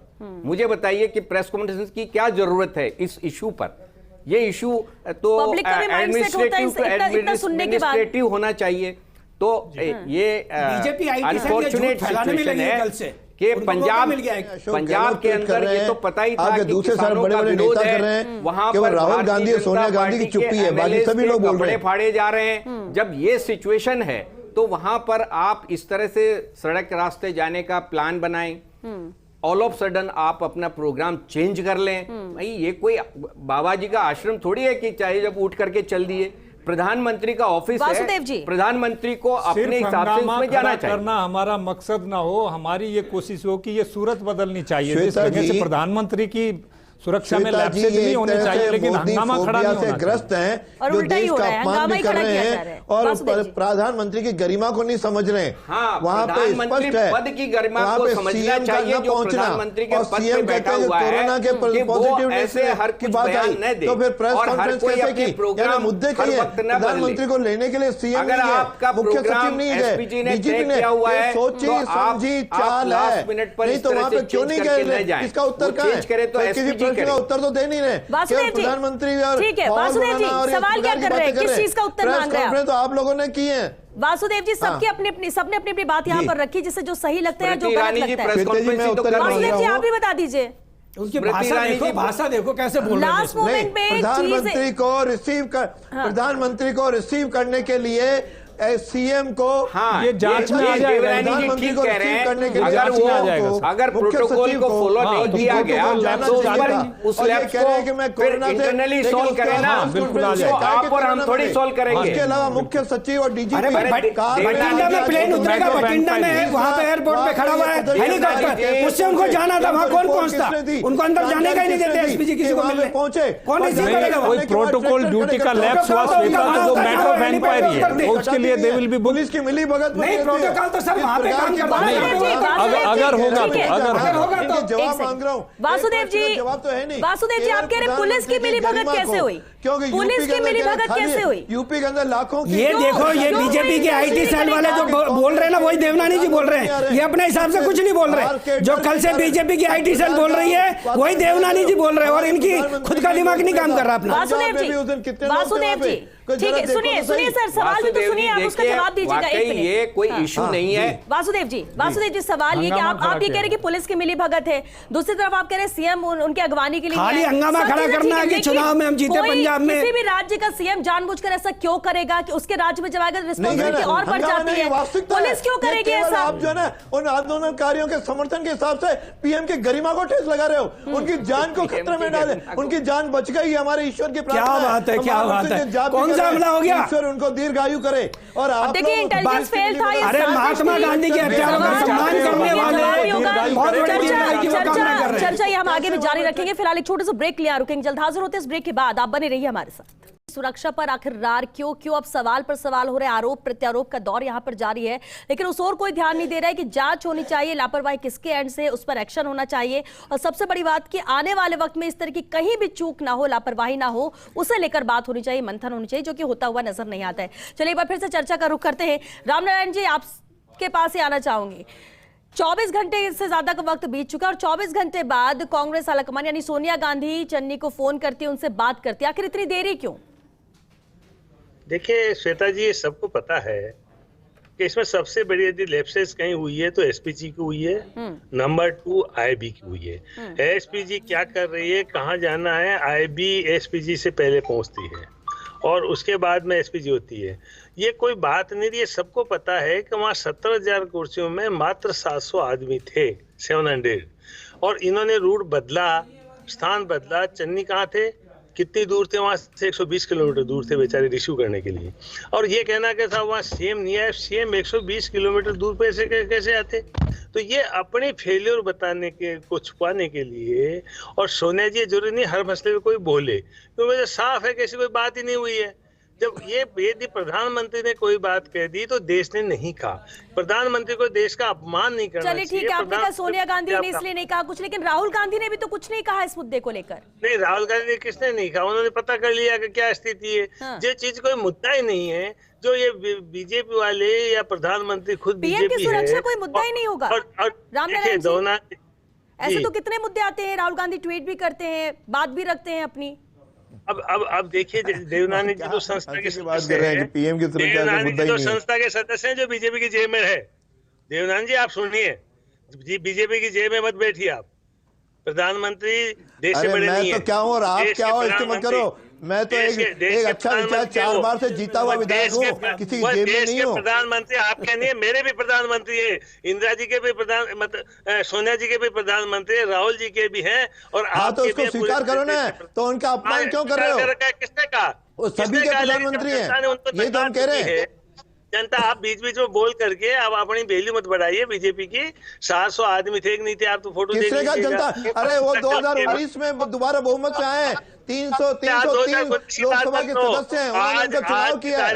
मुझे बताइए कि प्रेस कॉन्फ्रेंस की क्या जरूरत है इस इशू पर? ये इशू तो एडमिनिस्ट्रेटिव होना चाहिए। तो ये अनफॉर्चुनेट सिचुएशन है कि पंजाब के अंदर ये तो पता ही था कि दूसरे साल बड़े-बड़े नेता कर रहे हैं, वहां पर राहुल गांधी और सोनिया गांधी की चुप्पी है, बाकी सभी लोग बोल रहे हैं, फाड़े जा रहे हैं। जब ये सिचुएशन है तो वहां पर आप इस तरह से सड़क रास्ते जाने का प्लान बनाएं, ऑल ऑफ सडन आप अपना प्रोग्राम चेंज कर लें। भाई ये कोई बाबा जी का आश्रम थोड़ी है कि चाहे जब उठ करके चल दिए। प्रधानमंत्री का ऑफिस है, प्रधानमंत्री को अपने हिसाब से उसमें जाना चाहिए। करना हमारा मकसद ना हो, हमारी ये कोशिश हो कि ये सूरत बदलनी चाहिए। जिस तरह से प्रधानमंत्री की सुरक्षा में लैप्सेज नहीं होने चाहिए, लेकिन हंगामा खड़ा नहीं होना ग्रस्त हैं जो देश का अपमान भी कर रहे हैं और प्रधानमंत्री की गरिमा को नहीं समझ रहे हैं। वहाँ पे स्पष्ट है पद की गरिमा को समझना चाहिए जो प्रधानमंत्री के पद पे बैठा हुआ है कोरोना के पॉजिटिव ऐसे हर की बात आई तो फिर प्रेस कॉन्फ्रेंस कैसे की? प्रोग्राम मुद्दे के लिए प्रधानमंत्री को लेने के लिए सीएम अगर आपका मुख्य सचिव नहीं है, डीजीपी ने सोची समझी चाल है, नहीं तो वहाँ पे क्यों नहीं गए? इसका उत्तर क्या है? का उत्तर तो दे नहीं रहे। प्रधानमंत्री ठीक है वासुदेव जी, सवाल क्या कर रहे हैं, किस चीज का उत्तर मांग रहे हैं? तो आप लोगों ने किए हैं वासुदेव जी, सबकी सबने अपनी अपनी बात यहाँ पर रखी, जिसे जो सही लगता है, जो गलत लगता है। वासुदेव जी आप भी बता दीजिए, उसकी भाषा देखो कैसे बोल रहे हैं। लास्ट मोमेंट पे प्रधानमंत्री को रिसीव करने के लिए सीएम को ये जांच में आ जाएगा। प्रधानमंत्री ठीक कह रहे हैं, अगर प्रोटोकॉल को फॉलो नहीं किया गया तो उस लैब्स को इंटरनली सॉल्व करें ना, बिल्कुल आ जाएगा। आप और हम थोड़ी सॉल्व करेंगे। इसके अलावा मुख्य सचिव और डीजीपी बठिंडा में प्लेन उतरेगा, बठिंडा में वहाँ पे एयरपोर्ट पे खड़ा हुआ है हेलीकॉप्टर, उससे उनको जाना था, वहाँ कौन पहुँचता? उनको अंदर जाने का ही नहीं देते एसपीजी किसी को मिलने पहुंचे। कौन रिसीव करेगा? कोई प्रोटोकॉल ड्यूटी का लैप्स हुआ तो मैटर ऑफ इंक्वायरी है, उसके लिए दे विल बी पुलिस की मिली भगत नहीं, प्रोटोकॉल तो सब वहाँ पे काम करता है। अगर होगा तो जवाब मांग रहा हूँ। वासुदेव जी, जवाब तो है नहीं। वासुदेव जी आप कह रहे पुलिस की मिली भगत कैसे हुई? क्योंकि पुलिस की मिली भगत कैसे हुई? यूपी के अंदर लाखों की, ये देखो ये बीजेपी के आईटी सेल वाले जो बोल रहे हैं ना, वही देवनानी जी बोल रहे हैं। ये अपने हिसाब से कुछ नहीं बोल रहे। जो कल से बीजेपी की आईटी सेल बोल रही है वही देवनानी जी बोल रहे हैं, और इनकी खुद का दिमाग नहीं काम कर रहा अपना। वासुदेव जी ठीक है, सुनिए सर, सवाल भी तो सुनिए, आप उसका जवाब दीजिएगा। ये कोई इशू नहीं है। वासुदेव जी सवाल ये कि आप ये कह रहे हैं कि पुलिस की मिली भगत है, दूसरी तरफ आप कह रहे हैं सीएम उनके अगवानी के लिए खाली हंगामा खड़ा करना है कि चुनाव में हम जीते पंजाब में। किसी भी राज्य का सीएम जानबूझकर ऐसा क्यों करेगा कि उसके राज्य में जब आएगा रिस्पॉन्सिबिलिटी और बढ़ जाती है? पुलिस क्यों करेगी ऐसा? आप जो है ना उन आंदोलनकारियों के समर्थन के हिसाब से पीएम की गरिमा को ठेस लगा रहे हो, उनकी जान को खतरे में डाले। उनकी जान बच गई, हमारे ईश्वर की प्रार्थना। क्या बात है, क्या बात है, कौन सा हमला हो गया? ईश्वर उनको दीर्घायु करे। और आप देखिए इंटेलिजेंस फेल था। अरे महात्मा गांधी के हत्यारों का सम्मान करने वाले चर्चा ये हम आगे भी जारी रखेंगे। फिलहाल एक छोटे से ब्रेक लिया, रुकेंगे, जल्द हाजिर होते हैं इस ब्रेक के बाद। आप बने रहिए हमारे साथ। सुरक्षा पर आखिरकार क्यों अब सवाल पर सवाल हो रहे हैं, आरोप प्रत्यारोप का दौर यहां पर जारी है, लेकिन उस ओर कोई ध्यान नहीं दे रहा है कि जांच होनी चाहिए, लापरवाही किसके एंड से, उस पर एक्शन होना चाहिए। और सबसे बड़ी बात कि आने वाले वक्त में इस तरह की कहीं भी चूक ना हो, लापरवाही ना हो, उसे लेकर बात होनी चाहिए, मंथन होनी चाहिए, जो कि होता हुआ नजर नहीं आता है। चलिए एक बार फिर से चर्चा का रुख करते हैं। रामनारायण जी, आपके पास ही आना चाहूंगी। 24 घंटे से ज्यादा का वक्त बीत चुका और 24 घंटे बाद कांग्रेस आलाकमान यानी सोनिया गांधी चन्नी को फोन करती है, उनसे बात करती है, आखिर इतनी देरी क्यों? देखिए श्वेता जी, ये सबको पता है कि इसमें सबसे बड़ी यदि लैप्सेस कहीं हुई है तो एसपीजी की हुई है, नंबर 2 आईबी की हुई है। एसपीजी क्या कर रही है, कहाँ जाना है, आईबी एसपीजी से पहले पहुंचती है और उसके बाद में एसपीजी होती है। ये कोई बात नहीं, ये सबको पता है कि वहाँ 17,000 कुर्सियों में मात्र 700 आदमी थे, 700, और इन्होंने रूट बदला, स्थान बदला। चन्नी कहाँ थे? कितनी दूर थे, वहां से 120 किलोमीटर दूर थे बेचारे रिसीव करने के लिए। और ये कहना कि साहब वहाँ सीएम नहीं आए, सीएम 120 किलोमीटर दूर पे से कैसे आते? तो ये अपने फेलियर बताने के को छुपाने के लिए, और सोनिया जी जरूरी नहीं हर मसले में कोई बोले, क्योंकि तो साफ है कि ऐसी कोई बात ही नहीं हुई है। जब ये यदि प्रधानमंत्री ने कोई बात कह दी तो देश ने नहीं कहा, प्रधानमंत्री को देश का अपमान नहीं करना चाहिए। चलिए ठीक है, आपने कहा सोनिया गांधी ने इसलिए नहीं कहा कुछ, लेकिन राहुल गांधी ने भी तो कुछ नहीं कहा इस मुद्दे को लेकर। नहीं, राहुल गांधी ने किसने नहीं कहा, उन्होंने पता कर लिया कि क्या स्थिति है। हाँ। ये चीज कोई मुद्दा ही नहीं है, जो ये बीजेपी वाले या प्रधानमंत्री खुद पीएम की बीजेपी सुरक्षा है, कोई मुद्दा ही नहीं होगा। रामनारायण जी, ऐसे तो कितने मुद्दे आते हैं, राहुल गांधी ट्वीट भी करते हैं, बात भी रखते हैं अपनी। अब देखिए, देवनानी जी तो संस्था के बात कर रहे हैं कि पीएम की सुरक्षा का मुद्दा ही नहीं है। संस्था के सदस्य हैं जो बीजेपी की जेब में है। देवनानी जी आप सुनिए, बीजेपी की जेब में मत बैठिए आप। प्रधानमंत्री देश से बड़े नहीं है। मैं तो क्या हूँ और आप क्या हो, इससे मत करो। मैं तो एक अच्छा विचार 4 बार से जीता हुआ विधायक हूँ, किसी की जेब में नहीं हूँ। प्रधानमंत्री आपके नहीं है, मेरे भी प्रधानमंत्री है, इंदिरा जी के भी सोनिया जी के भी प्रधानमंत्री, राहुल जी के भी हैं, और आप तो उसको स्वीकार करो ना, तो उनका अपमान क्यों कर रहे हो? किसने कहा? वो सभी के प्रधानमंत्री हैं, ये तो हम कह रहे हैं। जनता, आप बीच बीच में बोल करके आप अपनी वैल्यू मत बढ़ाइए। बीजेपी की 700 आदमी थे कि नहीं थे, आप तो फोटो किसने कहा जनता? अरे वो 2019 में दोबारा बहुमत से आए, 303 लोकसभा के सदस्य हैं, उन्होंने उनका चुनाव किया।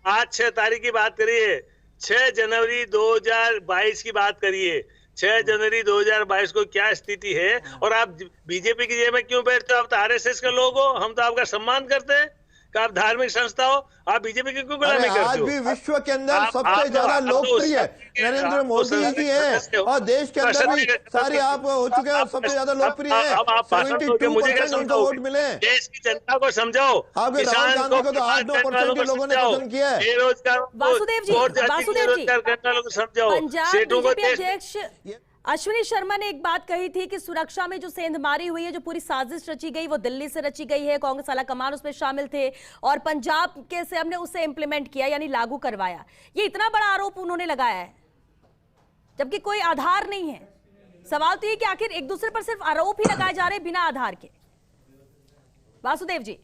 आज 6 तारीख की बात करिए, 6 जनवरी 2022 की बात करिए। 6 जनवरी 2022 को क्या स्थिति है, और आप बीजेपी की जेब में क्यों बैठते हो? आप तो आरएसएस के लोग हो, हम तो आपका सम्मान करते हैं कि आप धार्मिक संस्था हो, आप बीजेपी की क्यों गुलामी करते हो? आज भी विश्व के अंदर सबसे ज्यादा लोकप्रिय नरेंद्र मोदी जी है, और देश के अंदर भी सारे आप हो चुके हैं, सबसे ज्यादा लोकप्रिय है। 72% उनको वोट मिले। देश की जनता को समझाओ, आपके राहुल गांधी को तो 8-9% के लोगों ने पसंद किया है। बेरोजगार वासुदेव जी, समझाओ, पंजाब बीजेपी अध्यक्ष अश्विनी शर्मा ने एक बात कही थी कि सुरक्षा में जो सेंधमारी हुई है, जो पूरी साजिश रची गई, वो दिल्ली से रची गई है, कांग्रेस आला कमान उसमें शामिल थे, और पंजाब के से हमने उसे इंप्लीमेंट किया, यानी लागू करवाया। ये इतना बड़ा आरोप उन्होंने लगाया है, जबकि कोई आधार नहीं है। सवाल तो ये कि आखिर एक दूसरे पर सिर्फ आरोप ही लगाए जा रहे हैं बिना आधार के। वासुदेव जी,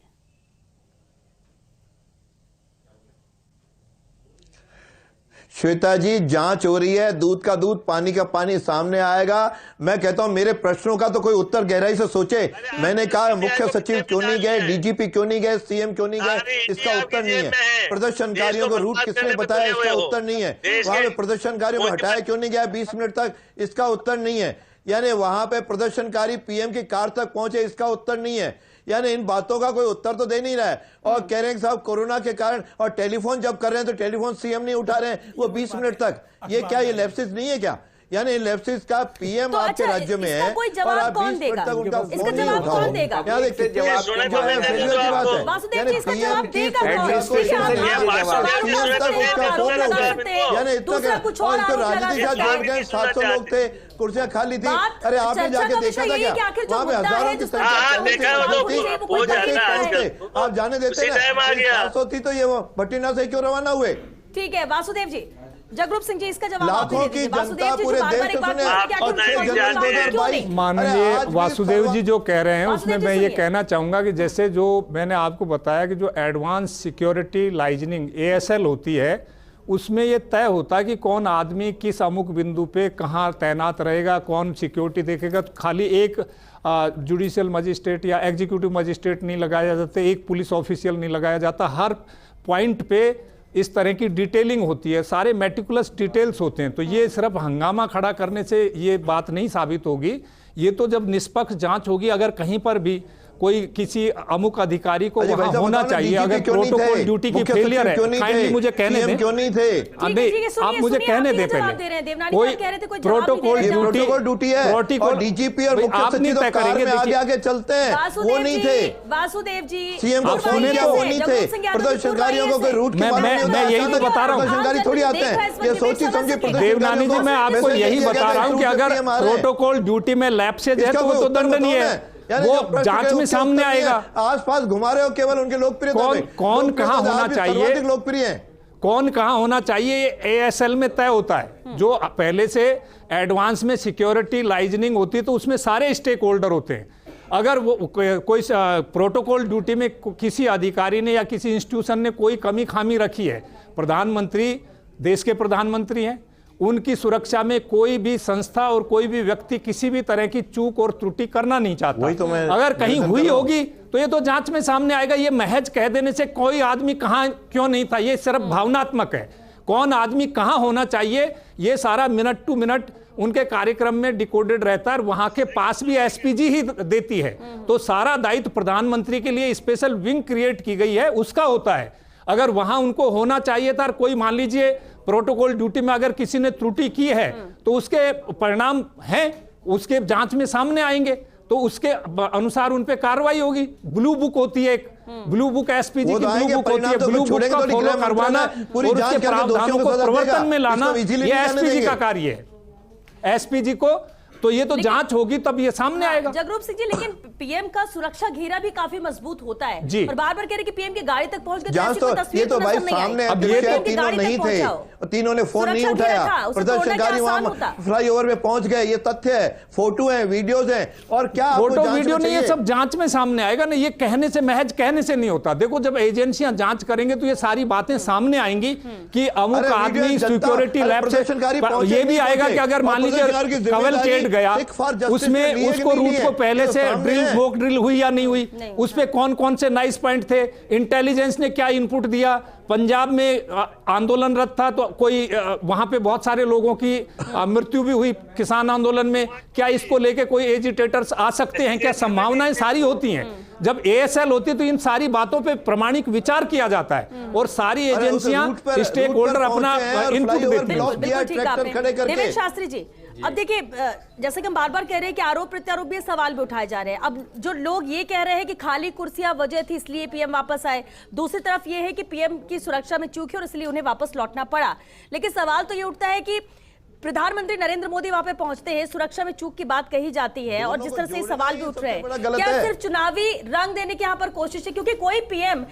श्वेता जी, जांच हो रही है, दूध का दूध पानी का पानी सामने आएगा। मैं कहता हूं मेरे प्रश्नों का तो कोई उत्तर गहराई से सोचे। मैंने कहा मुख्य सचिव क्यों नहीं गए, डीजीपी क्यों नहीं गए, सीएम क्यों नहीं गए, इसका उत्तर नहीं है। प्रदर्शनकारियों को रूट किसने बताया, इसका उत्तर नहीं है। वहां पे प्रदर्शनकारियों को हटाया क्यों नहीं गया 20 मिनट तक, इसका उत्तर नहीं है। यानी वहां पे प्रदर्शनकारी पीएम की कार तक पहुंचे, इसका उत्तर नहीं है। यानी इन बातों का कोई उत्तर तो दे नहीं रहा है। और कह रहे हैं साहब कोरोना के कारण, और टेलीफोन जब कर रहे हैं तो टेलीफोन सीएम नहीं उठा रहे हैं वो 20 मिनट तक। ये क्या, ये लैप्सिस नहीं है क्या? यानी लैप्सिस का पीएम तो आपके राज्य में है, कोई जवाब कौन देगा? इसका जवाब कौन देगा? यानी कितनी बात है। वासुदेव जी, इसका जवाब देगा कौन? यानी इतना कुछ और राजनीति से जोड़ गए, 700 लोग थे, कुर्सियां खाली थी। अरे आपने जाके देखा था क्या? वहां पे हजारों की संख्या, आप जाने देते हैं? 700 थी तो ये भटिंडा से क्यों रवाना हुए? ठीक है वासुदेव जी, जगरूप सिंह जी, इसका जवाब लाखों की जनता पूरे देश में। माननीय वासुदेव जी जो कह रहे हैं उसमें मैं ये कहना चाहूंगा कि जैसे जो मैंने आपको बताया कि जो एडवांस सिक्योरिटी लाइजनिंग ASL होती है, उसमें ये तय होता है कि कौन आदमी किस अमुक बिंदु पे कहाँ तैनात रहेगा, कौन सिक्योरिटी देखेगा। तो खाली एक जुडिशियल मजिस्ट्रेट या एग्जीक्यूटिव मजिस्ट्रेट नहीं लगाया जाता, एक पुलिस ऑफिशियल नहीं लगाया जाता। हर पॉइंट पे इस तरह की डिटेलिंग होती है, सारे मेटिकुलस डिटेल्स होते हैं। तो ये सिर्फ हंगामा खड़ा करने से ये बात नहीं साबित होगी। ये तो जब निष्पक्ष जांच होगी, अगर कहीं पर भी कोई किसी अमुक अधिकारी को वहां होना चाहिए, अगर प्रोटोकॉल ड्यूटी की फेलियर है, काइंडली मुझे कहने दें। क्यों नहीं थे? अबे आप मुझे कहने दें पहले। कोई प्रोटोकॉल ड्यूटी है, और डीजीपी और मुख्य सचिव तय करेंगे, आगे आगे चलते हैं, वो नहीं थे। वासुदेव जी, सीएम को फोन किया, वो नहीं थे। प्रदर्शनकारियों को कोई रूट मैं यही तो बता रहा हूँ, प्रदर्शनकारी थोड़ी आते हैं, ये सोची समझी। देवनानी जी, मैं आपको यही बता रहा हूँ कि अगर प्रोटोकॉल ड्यूटी में लैप्सेज है तो वो तो दंडनीय है, वो जांच में सामने आएगा। आसपास घुमा रहे हो केवल उनके लोकप्रियता पे। कौन कहां होना चाहिए, लोकप्रिय है, कौन कहां होना चाहिए, ASL में तय होता है। जो पहले से एडवांस में सिक्योरिटी लाइजनिंग होती है तो उसमें सारे स्टेक होल्डर होते हैं। अगर वो कोई प्रोटोकॉल ड्यूटी में किसी अधिकारी ने या किसी इंस्टीट्यूशन ने कोई कमी खामी रखी है, प्रधानमंत्री देश के प्रधानमंत्री हैं, उनकी सुरक्षा में कोई भी संस्था और कोई भी व्यक्ति किसी भी तरह की चूक और त्रुटि करना नहीं चाहता। तो अगर कहीं हुई होगी तो ये तो जांच में सामने आएगा। ये महज कह देने से कोई आदमी कहां क्यों नहीं था, ये सिर्फ भावनात्मक है। कौन आदमी कहां होना चाहिए ये सारा मिनट टू मिनट उनके कार्यक्रम में डिकोडेड रहता है, और वहां के पास भी एसपीजी ही देती है। तो सारा दायित्व प्रधानमंत्री के लिए स्पेशल विंग क्रिएट की गई है, उसका होता है। अगर वहां उनको होना चाहिए था, कोई मान लीजिए प्रोटोकॉल ड्यूटी में अगर किसी ने त्रुटि की है तो उसके परिणाम हैं, उसके जांच में सामने आएंगे, तो उसके अनुसार उन पे कार्रवाई होगी। ब्लू बुक होती है, एक ब्लू बुक एसपीजी की ब्लू बुक होती है, ब्लू बुक का फॉलो करवाना और उसके प्रावधानों को प्रवर्तन में लाना ये एसपीजी का कार्य है। एसपीजी को तो ये तो जांच होगी तब ये सामने आएगा। जगरूप सिंह जी, लेकिन पीएम का सुरक्षा घेरा भी काफी मजबूत होता है जी। और बार बार कह रहे कि पीएम की गाड़ी तक पहुंच गए, जांच तो ये तो भाई सामने अब ये तीनों नहीं थे, तीनों ने फोन नहीं उठाया, प्रदर्शनकारी वहां फ्लाईओवर में पहुंच गए, ये तथ्य है, फोटो है, वीडियोज हैं, और क्या फोटो वीडियो नहीं, ये सब जांच में सामने आएगा ना। ये कहने से, महज कहने से नहीं होता। देखो जब एजेंसियां जांच करेंगे तो ये सारी बातें सामने आएंगी कि अमुक आदमी सिक्योरिटी लैब से, ये भी आएगा कि अगर मान लीजिए कवलकेट गया, उसमें उसको रूट को पहले से ड्रिल वोक ड्रिल हुई या नहीं हुई, उस पे कौन कौन से नाइस पॉइंट थे, इंटेलिजेंस ने क्या इनपुट दिया, पंजाब में आंदोलनरत था तो कोई वहां पे बहुत सारे लोगों की मृत्यु भी हुई किसान आंदोलन में, क्या इसको लेके कोई एजिटेटर्स आ सकते हैं, क्या संभावनाएं सारी होती हैं। जब एएसएल होती है तो इन सारी बातों पे प्रामाणिक विचार किया जाता है और सारी एजेंसियां स्टेक होल्डर अपना इनपुट देती हैं। देवेश शास्त्री जी, अब देखिए जैसे कि हम बार बार कह रहे हैं कि आरोप प्रत्यारोप भी सवाल भी उठाए जा रहे हैं। अब जो लोग ये कह रहे हैं कि खाली कुर्सियां वजह थी इसलिए पीएम वापस आए, दूसरी तरफ ये है कि पीएम की सुरक्षा में चूक है और इसलिए उन्हें वापस लौटना पड़ा। लेकिन सवाल तो ये उठता है कि प्रधानमंत्री नरेंद्र मोदी वहां पे पहुंचते हैं, सुरक्षा में चूक की बात कही जाती है और जिस तरह से सवाल भी उठ रहे हैं, क्या सिर्फ चुनावी रंग देने की यहाँ पर कोशिश है? क्योंकि कोई पीएम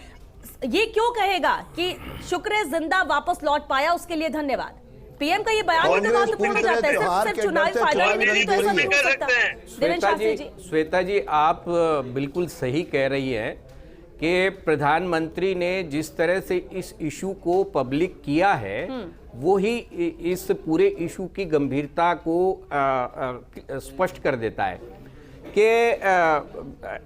ये क्यों कहेगा कि शुक्र है जिंदा वापस लौट पाया, उसके लिए धन्यवाद। पीएम का ये बयान ही तो महत्वपूर्ण हो जाता है, सिर्फ चुनावी फायदा लेने के लिए तो ऐसा नहीं हो सकता। श्वेता जी, आप बिल्कुल सही कह रही हैं कि प्रधानमंत्री ने जिस तरह से इस इशू को पब्लिक किया है वो ही इस पूरे इशू की गंभीरता को स्पष्ट कर देता है कि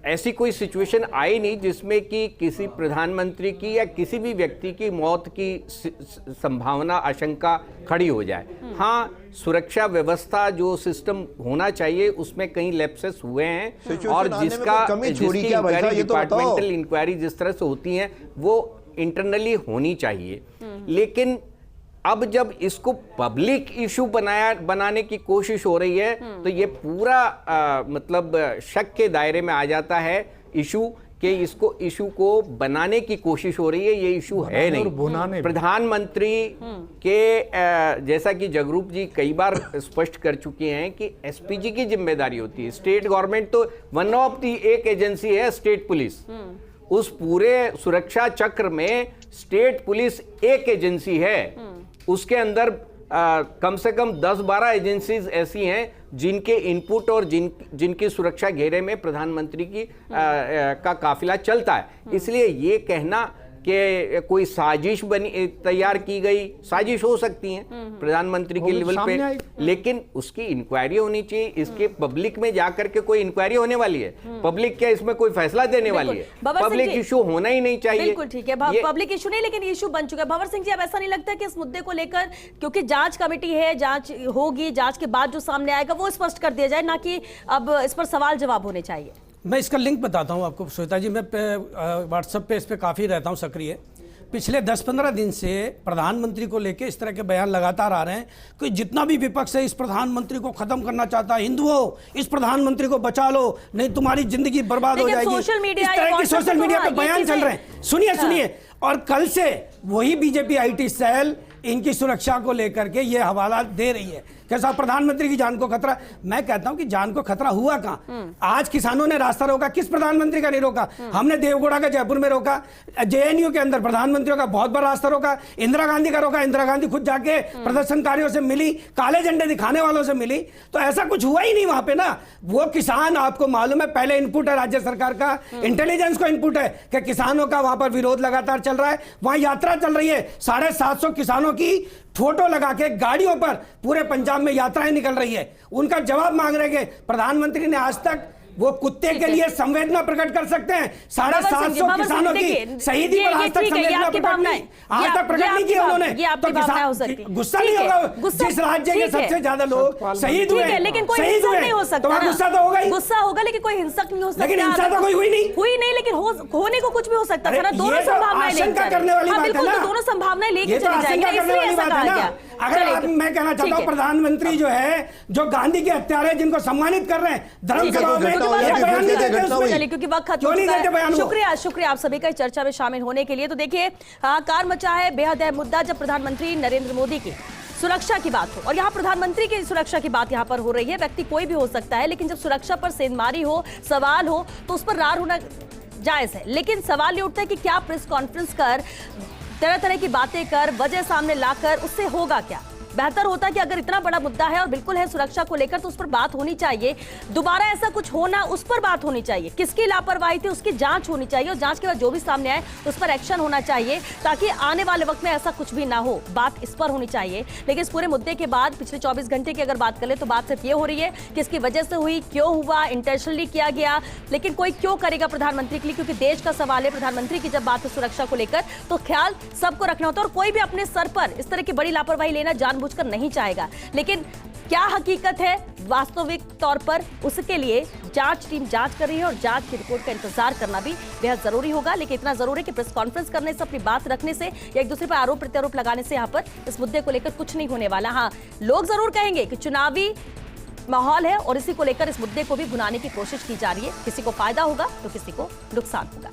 ऐसी कोई सिचुएशन आई नहीं जिसमें कि किसी प्रधानमंत्री की या किसी भी व्यक्ति की मौत की संभावना, आशंका खड़ी हो जाए। हाँ, सुरक्षा व्यवस्था जो सिस्टम होना चाहिए उसमें कई लैप्सेस हुए हैं और जिसकी डिपार्टमेंटल इंक्वायरी जिस तरह से होती है वो इंटरनली होनी चाहिए। लेकिन अब जब इसको पब्लिक इशू बनाने की कोशिश हो रही है तो ये पूरा मतलब शक के दायरे में आ जाता है इशू कि इसको इशू को बनाने की कोशिश हो रही है। ये इशू है नहीं। प्रधानमंत्री के जैसा कि जगरूप जी कई बार स्पष्ट कर चुके हैं कि एसपीजी की जिम्मेदारी होती है। स्टेट गवर्नमेंट तो वन ऑफ दी एक एजेंसी है स्टेट पुलिस, उस पूरे सुरक्षा चक्र में स्टेट पुलिस एक एजेंसी है। उसके अंदर कम से कम 10-12 एजेंसीज ऐसी हैं जिनके इनपुट और जिनकी सुरक्षा घेरे में प्रधानमंत्री की का काफिला चलता है। इसलिए ये कहना कि कोई साजिश तैयार की गई, साजिश हो सकती है प्रधानमंत्री के लेवल पे, लेकिन उसकी इंक्वायरी होनी चाहिए। इसके पब्लिक में जाकर के कोई इंक्वायरी होने वाली है? पब्लिक क्या इसमें कोई फैसला देने वाली है? पब्लिक इशू होना ही नहीं चाहिए। बिल्कुल ठीक है, पब्लिक इशू नहीं, लेकिन इशू बन चुका है। भंवर सिंह जी, अब ऐसा नहीं लगता कि इस मुद्दे को लेकर, क्योंकि जांच कमेटी है, जांच होगी, जांच के बाद जो सामने आएगा वो स्पष्ट कर दिया जाए, ना कि अब इस पर सवाल जवाब होने चाहिए? मैं इसका लिंक बताता हूं आपको श्वेता जी। मैं व्हाट्सएप पे इस पे काफ़ी रहता हूं सक्रिय। पिछले 10-15 दिन से प्रधानमंत्री को लेके इस तरह के बयान लगातार आ रहे हैं कि जितना भी विपक्ष है इस प्रधानमंत्री को खत्म करना चाहता है, हिंदुओं इस प्रधानमंत्री को बचा लो नहीं तुम्हारी जिंदगी बर्बाद हो जाएगी। इस तरह के सोशल मीडिया पे बयान चल रहे हैं। सुनिए और कल से वही बीजेपी आईटी सेल इनकी सुरक्षा को लेकर के ये हवाला दे रही है कि साहब प्रधानमंत्री की जान को खतरा। मैं कहता हूं कि जान को खतरा हुआ कहां? आज किसानों ने रास्ता रोका, किस प्रधानमंत्री का नहीं रोका? हमने देवगौड़ा का जयपुर में रोका, जेएनयू के अंदर प्रधानमंत्रियों का बहुत बड़ा रास्ता रोका, इंदिरा गांधी का रोका, इंदिरा गांधी खुद जाके प्रदर्शनकारियों से मिली, काले झंडे दिखाने वालों से मिली, तो ऐसा कुछ हुआ ही नहीं वहां पे ना। वो किसान, आपको मालूम है, पहले इनपुट है राज्य सरकार का, इंटेलिजेंस को इनपुट है कि किसानों का वहां पर विरोध लगातार चल रहा है, वहां यात्रा चल रही है, 750 किसानों की फोटो लगा के गाड़ियों पर पूरे पंजाब में यात्राएं निकल रही है, उनका जवाब मांग रहे हैं। प्रधानमंत्री ने आज तक वो कुत्ते के लिए संवेदना प्रकट कर सकते हैं, 750 किसानों की शहीदी पर आज तक संवेदना प्रकट नहीं की उन्होंने, तो किसान गुस्सा नहीं होगा? जिस राज्य के सबसे ज्यादा लोग शहीद हुए, लेकिन कोई हिंसक नहीं हो सकता, तो गुस्सा तो होगा ही, गुस्सा होगा, लेकिन कोई हिंसक नहीं हो सकता। लेकिन हिंसा तो कोई हुई नहीं, लेकिन होने को कुछ भी हो सकता है ना। दोनों संभावनाएं लेके करने वाली बात है ना, दोनों संभावनाएं लेके चले जाएंगे, इसलिए ऐसा कहा गया। अगर मैं कहना चाहता हूँ प्रधानमंत्री जो है, जो गांधी के हत्यारे जिनको सम्मानित कर रहे हैं, धर्मसभा में क्योंकि वक्त खत्म हो चुका है। शुक्रिया आप सभी का इस चर्चा में शामिल होने के लिए। तो देखिए, हाहाकार मचा है, बेहद अहम मुद्दा जब प्रधानमंत्री नरेंद्र मोदी की सुरक्षा की बात हो, और यहाँ प्रधानमंत्री की सुरक्षा की बात यहाँ पर हो रही है। व्यक्ति कोई भी हो सकता है, लेकिन जब सुरक्षा पर सेंधमारी हो, सवाल हो, तो उस पर रार होना जायज है। लेकिन सवाल ये उठता है कि क्या प्रेस कॉन्फ्रेंस कर, तरह तरह की बातें कर, वजह सामने लाकर उससे होगा क्या? बेहतर होता कि अगर इतना बड़ा मुद्दा है और बिल्कुल है सुरक्षा को लेकर, तो उस पर बात होनी चाहिए। दोबारा ऐसा कुछ होना, उस पर बात होनी चाहिए। किसकी लापरवाही थी उसकी जांच होनी चाहिए, और जांच के बाद जो भी सामने आए उस पर एक्शन होना चाहिए, ताकि आने वाले वक्त में ऐसा कुछ भी ना हो। बात इस पर होनी चाहिए। लेकिन इस पूरे मुद्दे के बाद पिछले 24 घंटे की अगर बात करें, तो बात सिर्फ ये हो रही है कि इसकी वजह से हुई, क्यों हुआ, इंटेंशनली किया गया, लेकिन कोई क्यों करेगा प्रधानमंत्री के लिए? क्योंकि देश का सवाल है। प्रधानमंत्री की जब बात है सुरक्षा को लेकर, तो ख्याल सबको रखना होता है, और कोई भी अपने सर पर इस तरह की बड़ी लापरवाही लेना जानबूझकर नहीं चाहेगा। लेकिन क्या हकीकत है वास्तविक तौर पर, उसके लिए जांच टीम जांच कर रही है, और जांच की रिपोर्ट का इंतजार करना भी बेहद जरूरी होगा। लेकिन इतना जरूर है कि प्रेस कॉन्फ्रेंस करने से, अपनी बात रखने से, या एक दूसरे पर आरोप प्रत्यारोप लगाने से यहाँ पर इस मुद्दे को लेकर कुछ नहीं होने वाला। हाँ, लोग जरूर कहेंगे कि चुनावी माहौल है, और इसी को लेकर इस मुद्दे को भी भुनाने की कोशिश की जा रही है। किसी को फायदा होगा तो किसी को नुकसान होगा।